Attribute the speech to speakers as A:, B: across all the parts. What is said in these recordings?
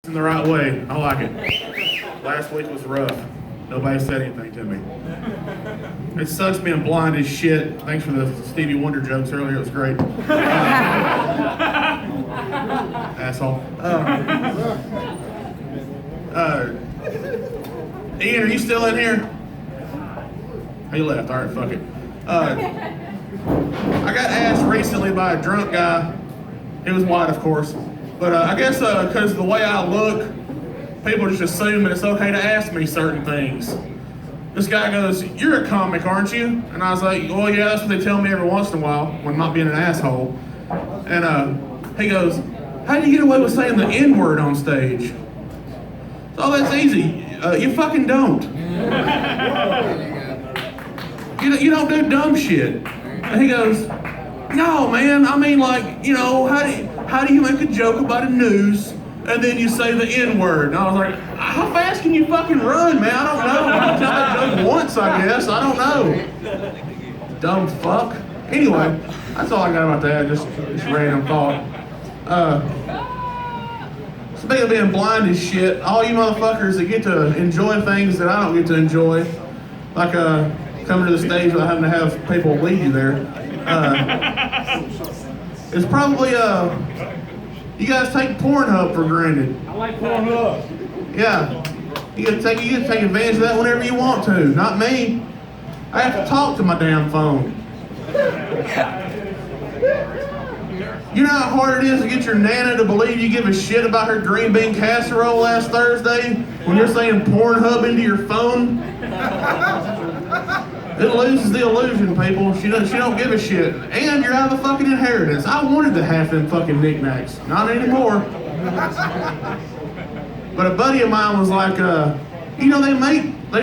A: in the right way. I like it. Last week was rough. Nobody said anything to me. It sucks being blind as shit. Thanks for the Stevie Wonder jokes earlier. It was great. Asshole. Ian, are you still in here? He left. All right, fuck it. I got asked recently by a drunk guy. He was white, of course. But I guess because the way I look, people just assume that it's okay to ask me certain things. This guy goes, "You're a comic, aren't you?" And I was like, "Well, yeah, that's what they tell me every once in a while when I'm not being an asshole." And he goes, "How do you get away with saying the N-word on stage?" Oh, that's easy. You fucking don't. You don't do dumb shit. And he goes, "No, man. I mean, like, you know, how do you make a joke about a noose and then you say the N-word?" And I was like, "How fast can you fucking run, man? I don't know. I can tell that joke once, I guess. I don't know. Dumb fuck." Anyway, that's all I got about that. Just random thought. Speaking of being blind as shit, all you motherfuckers that get to enjoy things that I don't get to enjoy, like coming to the stage without having to have people lead you there, it's probably you guys take Pornhub for granted.
B: I like Pornhub.
A: Yeah, you get to take advantage of that whenever you want to. Not me. I have to talk to my damn phone. You know how hard it is to get your nana to believe you give a shit about her green bean casserole last Thursday when you're saying Pornhub into your phone? It loses the illusion, people. She don't give a shit. And you're out of the fucking inheritance. I wanted to have them fucking knickknacks. Not anymore. But a buddy of mine was like, you know, they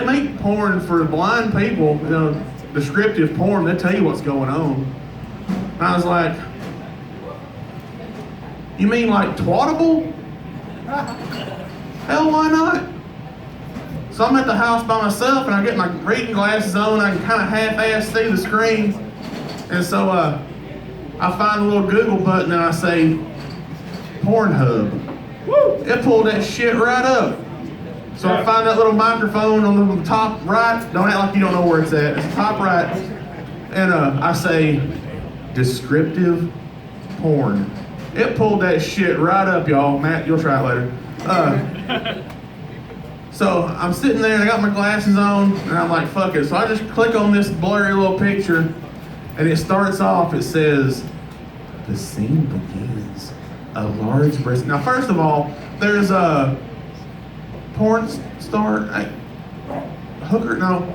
A: make porn for blind people, you know, descriptive porn. They tell you what's going on. And I was like, "You mean like twattable?" Hell, why not? So I'm at the house by myself and I get my reading glasses on. I can kind of half-ass see the screen. And so I find a little Google button and I say, Pornhub. Woo! It pulled that shit right up. So I find that little microphone on the top right. Don't act like you don't know where it's at. It's the top right. And I say, descriptive porn. It pulled that shit right up, y'all. Matt, you'll try it later. So I'm sitting there and I got my glasses on and I'm like, fuck it. So I just click on this blurry little picture and it starts off, it says, "The scene begins. A large breast." Now, first of all, there's a porn star, hooker, no,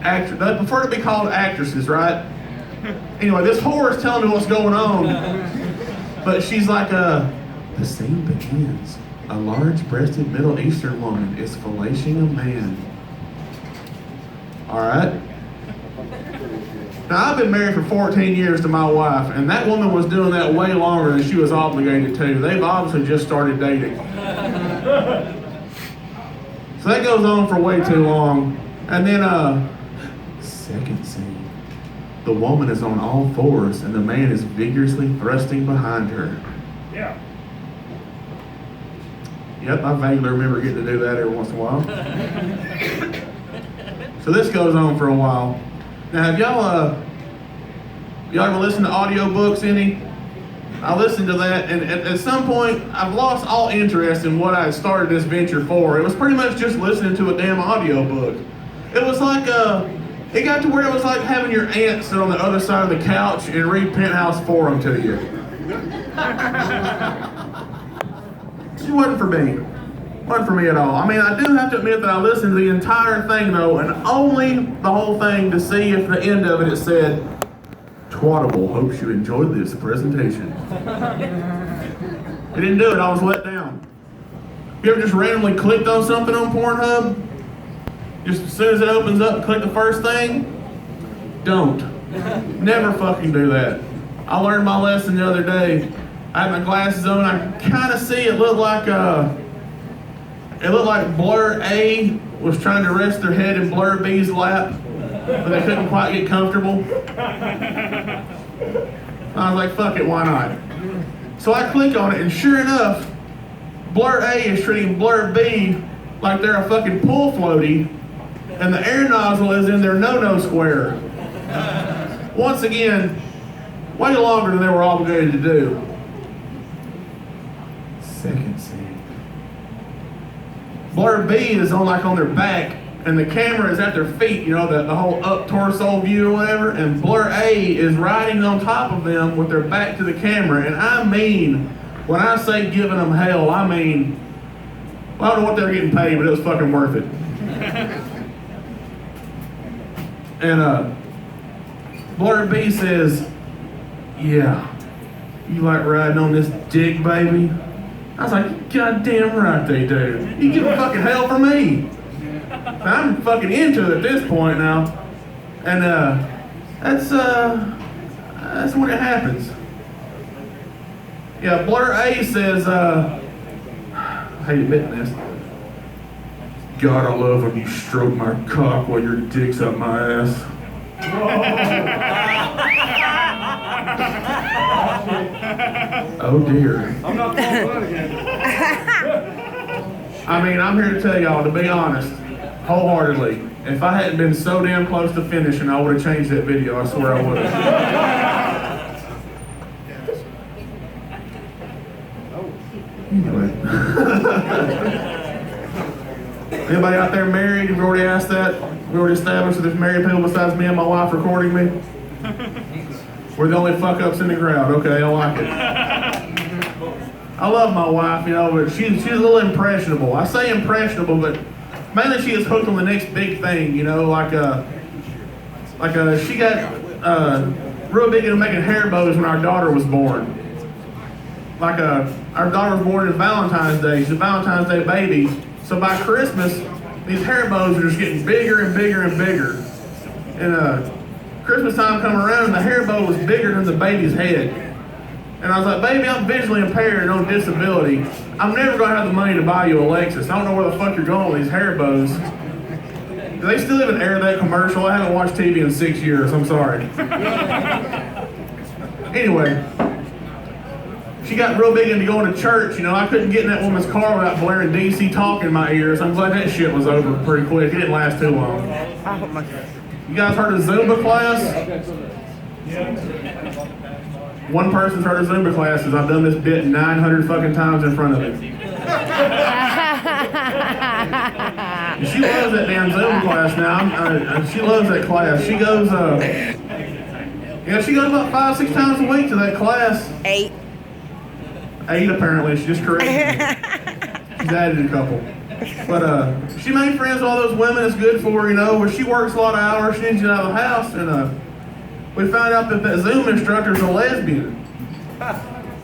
A: actress. They prefer to be called actresses, right? Anyway, this whore is telling me what's going on. But she's like, "The scene begins. A large-breasted Middle Eastern woman is fellatiing a man." All right. Now, I've been married for 14 years to my wife, and that woman was doing that way longer than she was obligated to. They've obviously just started dating. So that goes on for way too long. And then, second scene. The woman is on all fours, and the man is vigorously thrusting behind her.
B: Yeah.
A: Yep, I vaguely remember getting to do that every once in a while. So this goes on for a while. Now, have y'all ever listened to audiobooks any? I listened to that, and at some point, I've lost all interest in what I started this venture for. It was pretty much just listening to a damn audiobook. It was like, it got to where it was like having your aunt sit on the other side of the couch and read Penthouse Forum to you. It wasn't for me. Wasn't for me at all. I mean, I do have to admit that I listened to the entire thing though, and only the whole thing to see if the end of it said, "Twattable hopes you enjoyed this presentation." It didn't do it. I was let down. You ever just randomly clicked on something on Pornhub? Just as soon as it opens up, click the first thing? Don't. Never fucking do that. I learned my lesson the other day. I had my glasses on. I kind of see it looked like Blur A was trying to rest their head in Blur B's lap, but they couldn't quite get comfortable. I was like, fuck it, why not? So I click on it, and sure enough, Blur A is treating Blur B like they're a fucking pool floaty, and the air nozzle is in their no-no square. Once again, way longer than they were obligated to do. Second scene. Blur B is on their back, and the camera is at their feet, you know, the whole up torso view or whatever, and Blur A is riding on top of them with their back to the camera. And I mean, when I say giving them hell, I mean, I don't know what they're getting paid, but it was fucking worth it. And Blur B says, "Yeah, you like riding on this dick, baby?" I was like, "Goddamn right they do. You give a fucking hell for me." I'm fucking into it at this point now. And that's when it happens. Yeah, Blur A says, I hate admitting this. "God, I love when you stroke my cock while your dick's up my ass." Oh dear.
B: I'm not falling for that again.
A: I mean, I'm here to tell y'all, to be honest, wholeheartedly, if I hadn't been so damn close to finishing, I would have changed that video. I swear I would have. Anyway. Anybody out there married? We've already asked that. We already established that there's married people besides me and my wife recording me. We're the only fuck-ups in the crowd. Okay, I like it. I love my wife, you know, but she's a little impressionable. I say impressionable, but mainly she is hooked on the next big thing, you know, she got real big into making hair bows when our daughter was born. Our daughter was born on Valentine's Day. She's a Valentine's Day baby. So by Christmas, these hair bows are just getting bigger and bigger and bigger. And Christmas time come around, and the hair bow was bigger than the baby's head. And I was like, "Baby, I'm visually impaired and on disability. I'm never gonna have the money to buy you a Lexus. I don't know where the fuck you're going with these hair bows." Do they still even air that commercial? I haven't watched TV in 6 years, I'm sorry. Anyway, she got real big into going to church. You know, I couldn't get in that woman's car without blaring DC Talk in my ears. I'm glad that shit was over pretty quick. It didn't last too long.
C: Oh my God.
A: You guys heard of Zumba class? One person's heard of Zumba classes. I've done this bit 900 fucking times in front of it. And she loves that damn Zumba class now. She loves that class. She goes, she goes about 5-6 times a week to that class.
C: 8.
A: 8 apparently. She just corrected me. She's added a couple. But she made friends with all those women. It's good for her, you know, where she works a lot of hours. She needs to get out of the house. And we found out that Zoom instructor is a lesbian.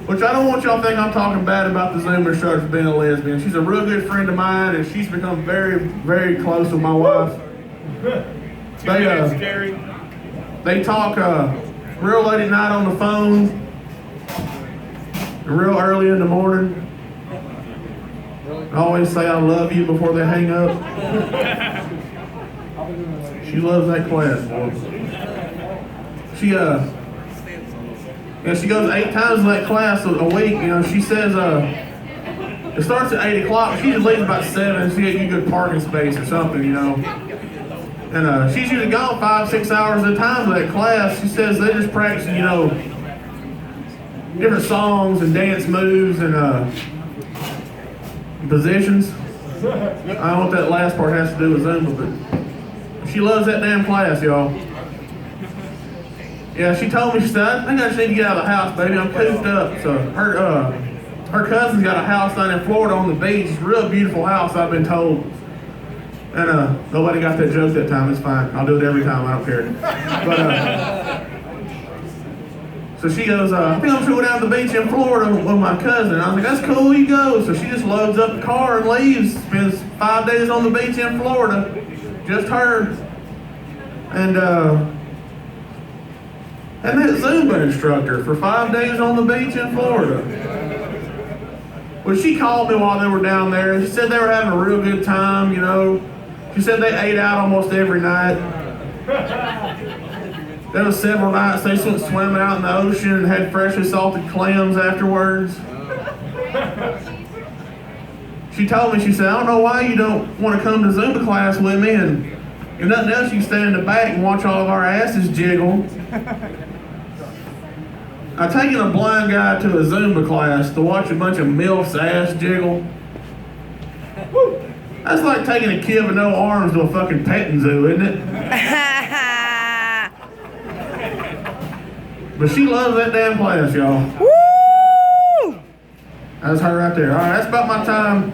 A: Which I don't want y'all to think I'm talking bad about the Zoom instructor being a lesbian. She's a real good friend of mine, and she's become very, very close with my wife. They talk real late at night on the phone, and real early in the morning. I always say I love you before they hang up. She loves that class, boy. She goes 8 times in that class a week. You know, she says it starts at 8 o'clock. She just leaves about 7. She gets you a good parking space or something, you know. And she's usually gone 5-6 hours at a time to that class. She says they just practice, you know, different songs and dance moves and positions. I don't know what that last part has to do with Zumba, but she loves that damn class, y'all. Yeah, she told me, she said, "I think I just need to get out of the house, baby. I'm cooped up." So her cousin's got a house down in Florida on the beach. It's a real beautiful house, I've been told. And nobody got that joke that time. It's fine. I'll do it every time. I don't care. But so she goes, "I think I'm just going down to the beach in Florida with my cousin." And I was like, "That's cool, you go." So she just loads up the car and leaves. Spends 5 days on the beach in Florida. Just her. And that Zumba instructor for 5 days on the beach in Florida. Well, she called me while they were down there. She said they were having a real good time, you know. She said they ate out almost every night. There was several nights they went swimming out in the ocean and had freshly salted clams afterwards. she told me, she said, I don't know why you don't want to come to Zumba class with me, and if nothing else, you can stand in the back and watch all of our asses jiggle. I've taken a blind guy to a Zumba class to watch a bunch of MILFs ass jiggle. Woo. That's like taking a kid with no arms to a fucking petting zoo, isn't it? But she loves that damn class, y'all.
B: Woo!
A: That's her right there. All right, that's about my time.